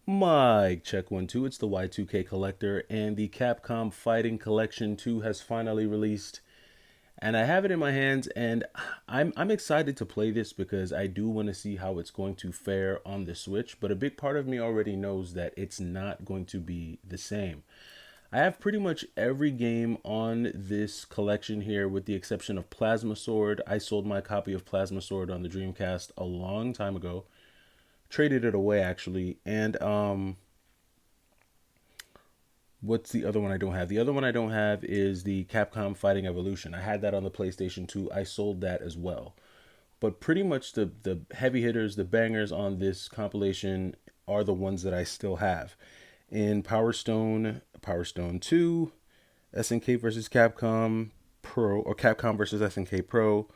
Mike, check 1 2. It's the Y2K Collector, and the Capcom Fighting Collection 2 has finally released. And I have it in my hands, and I'm excited to play this because I do want to see how it's going to fare on the Switch. But a big part of me already knows that it's not going to be the same. I have pretty much every game on this collection here, with the exception of Plasma Sword. I sold my copy of Plasma Sword on the Dreamcast a long time ago, traded it away actually, and what's the other one I don't have? The other one I don't have is the Capcom Fighting Evolution. I had that on the PlayStation 2. I sold that as well. But pretty much the heavy hitters, the bangers on this compilation are the ones that I still have. In Power Stone 2, SNK versus Capcom Pro, or Capcom versus SNK Pro,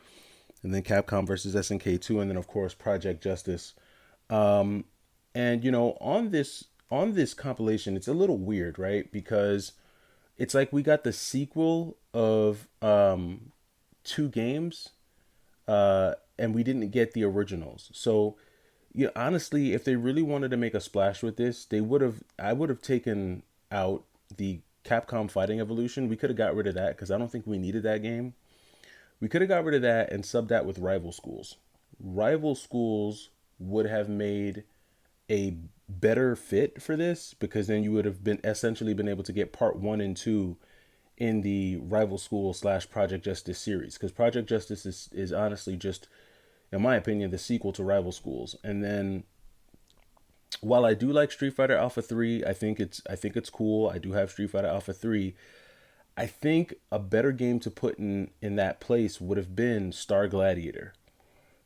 and then Capcom versus SNK 2, and then of course Project Justice. Um, and on this compilation, it's a little weird, right? Because it's like we got the sequel of two games, and we didn't get the originals. So, honestly, if they really wanted to make a splash with this, they would have. I would have taken out the Capcom Fighting Evolution. We could have got rid of that because I don't think we needed that game. We could have got rid of that and subbed that with Rival Schools. Rival Schools would have made a better fit for this, because then you would have been essentially been able to get part 1 and 2 in the Rival School slash Project Justice series, because Project Justice is honestly just, in my opinion, the sequel to Rival Schools. And then, while I do like Street Fighter Alpha 3, I think it's cool. I do have Street Fighter Alpha 3. I think a better game to put in that place would have been Star Gladiator,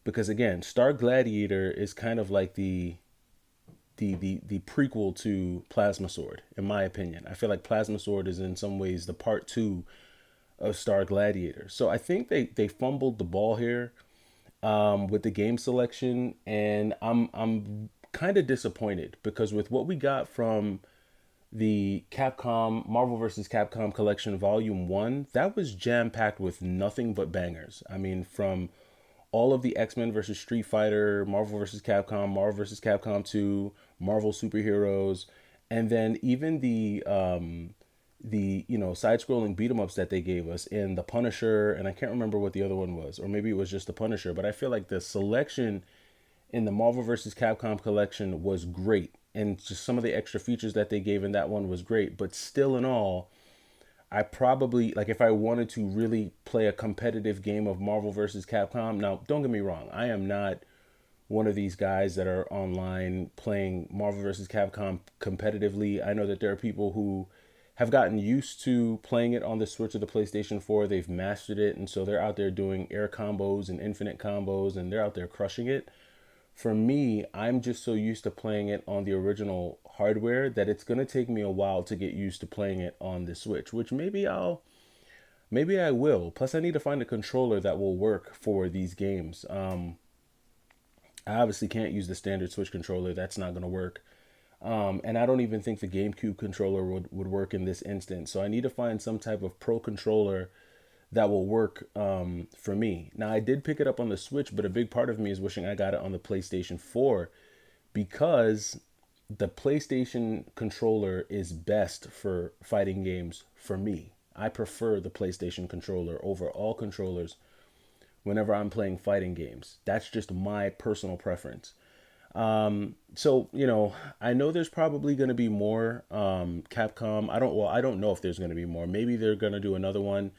because again, Star Gladiator is kind of like the prequel to Plasma Sword, in my opinion. I feel like Plasma Sword is in some ways the part two of Star Gladiator. So I think they fumbled the ball here, with the game selection, and I'm kind of disappointed, because with what we got from the Capcom Marvel vs. Capcom Collection Volume 1, that was jam packed with nothing but bangers. I mean, from all of the X-Men versus Street Fighter, Marvel vs. Capcom, Marvel vs. Capcom 2, Marvel superheroes, and then even the side-scrolling beat 'em ups that they gave us in the Punisher, and I can't remember what the other one was, or maybe it was just the Punisher. But I feel like the selection in the Marvel vs. Capcom collection was great, and just some of the extra features that they gave in that one was great. But still, in all, I probably, like, if I wanted to really play a competitive game of Marvel vs. Capcom. Now, don't get me wrong, I am not one of these guys that are online playing Marvel vs. Capcom competitively. I know that there are people who have gotten used to playing it on the Switch or the PlayStation 4. They've mastered it, and so they're out there doing air combos and infinite combos, and they're out there crushing it. For me, I'm just so used to playing it on the original hardware that it's going to take me a while to get used to playing it on the Switch, which maybe I will. Plus, I need to find a controller that will work for these games. I obviously can't use the standard Switch controller. That's not going to work. And I don't even think the GameCube controller would work in this instance. So I need to find some type of pro controller that will work, for me. Now, I did pick it up on the Switch, but a big part of me is wishing I got it on the PlayStation 4, because the PlayStation controller is best for fighting games for me. I prefer the PlayStation controller over all controllers whenever I'm playing fighting games. That's just my personal preference. So, I know there's probably going to be more Capcom. I don't know if there's going to be more. Maybe they're going to do another one.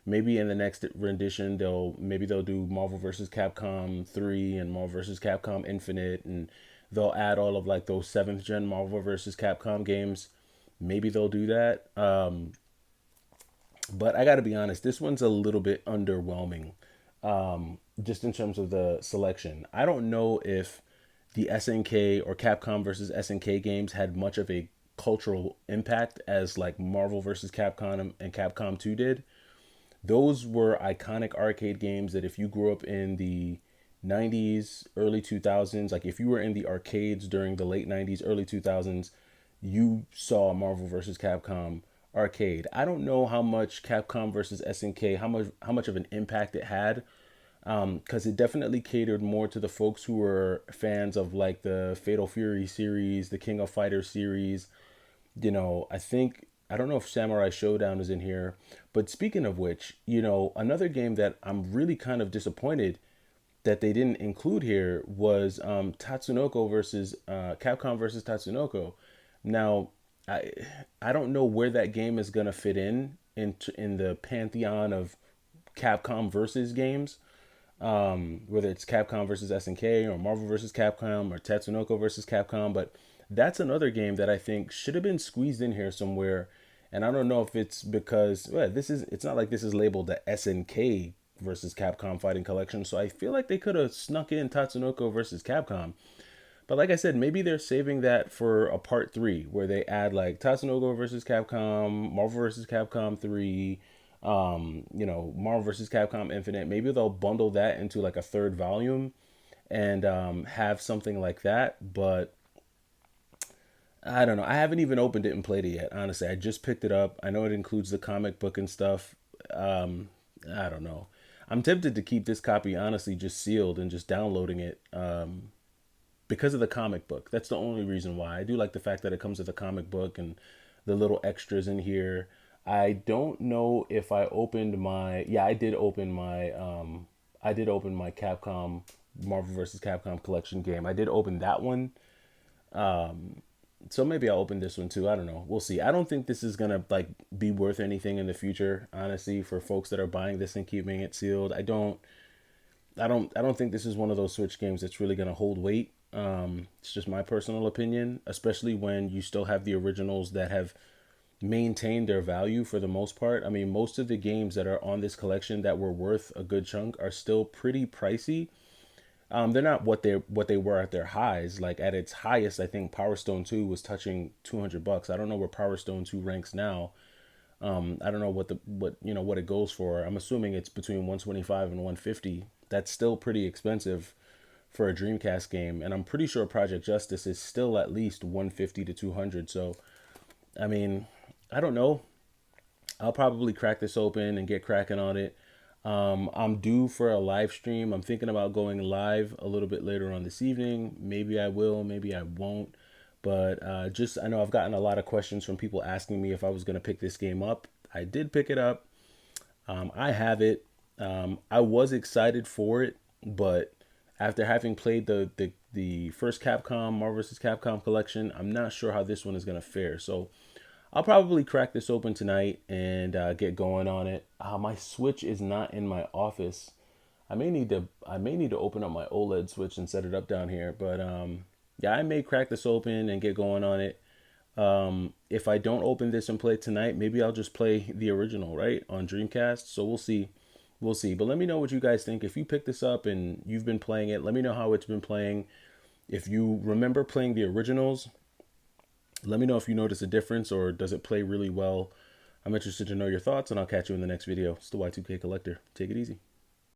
Maybe in the next rendition they'll do Marvel vs. Capcom 3 and Marvel vs. Capcom Infinite, and they'll add all of like those 7th gen Marvel vs. Capcom games. Maybe they'll do that. But I got to be honest, this one's a little bit underwhelming, just in terms of the selection. I don't know if the SNK or Capcom versus SNK games had much of a cultural impact as like Marvel versus Capcom and Capcom 2 did. Those were iconic arcade games that if you grew up in the 90s, early 2000s, like if you were in the arcades during the late 90s, early 2000s, you saw Marvel versus Capcom arcade. I don't know how much Capcom versus SNK, how much of an impact it had. because it definitely catered more to the folks who were fans of like the Fatal Fury series, the King of Fighters series. I think I don't know if Samurai Showdown is in here, but speaking of which, another game that I'm really kind of disappointed that they didn't include here was Tatsunoko versus Capcom versus Tatsunoko. Now, I I don't know where that game is gonna fit in the pantheon of Capcom versus games. Whether it's Capcom versus SNK or Marvel versus Capcom or Tatsunoko versus Capcom, but that's another game that I think should have been squeezed in here somewhere. And I don't know if it's because it's not like this is labeled the SNK versus Capcom Fighting Collection, so I feel like they could have snuck in Tatsunoko versus Capcom. But like I said, maybe they're saving that for a part three where they add like Tatsunoko versus Capcom, Marvel versus Capcom 3, Marvel versus Capcom Infinite. Maybe they'll bundle that into like a third volume and have something like that. But I don't know. I haven't even opened it and played it yet. Honestly, I just picked it up. I know it includes the comic book and stuff. Um, I don't know. I'm tempted to keep this copy honestly just sealed and just downloading it because of the comic book. That's the only reason why. I do like the fact that it comes with a comic book and the little extras in here. I don't know if I opened my yeah, I did open my Capcom Marvel vs. Capcom collection game. I did open that one. So maybe I'll open this one too. I don't know. We'll see. I don't think this is gonna like be worth anything in the future, honestly, for folks that are buying this and keeping it sealed. I don't think this is one of those Switch games that's really gonna hold weight. It's just my personal opinion, especially when you still have the originals that have maintained their value for the most part. I mean, most of the games that are on this collection that were worth a good chunk are still pretty pricey. They're not what they were at their highs. Like at its highest, I think Power Stone 2 was touching $200. I don't know where Power Stone 2 ranks now. I don't know what it goes for. I'm assuming it's between 125 and 150. That's still pretty expensive for a Dreamcast game, and I'm pretty sure Project Justice is still at least 150 to 200. So, I mean, I don't know. I'll probably crack this open and get cracking on it. I'm due for a live stream. I'm thinking about going live a little bit later on this evening. Maybe I will, maybe I won't. But just, I know I've gotten a lot of questions from people asking me if I was going to pick this game up. I did pick it up. I have it. I was excited for it, but after having played the first Capcom Marvel vs. Capcom collection, I'm not sure how this one is going to fare. So I'll probably crack this open tonight and get going on it. My Switch is not in my office. I may need to open up my OLED Switch and set it up down here. But yeah, I may crack this open and get going on it. If I don't open this and play it tonight, maybe I'll just play the original, right, on Dreamcast. So we'll see. We'll see. But let me know what you guys think. If you pick this up and you've been playing it, let me know how it's been playing. If you remember playing the originals, let me know if you notice a difference or does it play really well. I'm interested to know your thoughts, and I'll catch you in the next video. It's the Y2K Collector. Take it easy.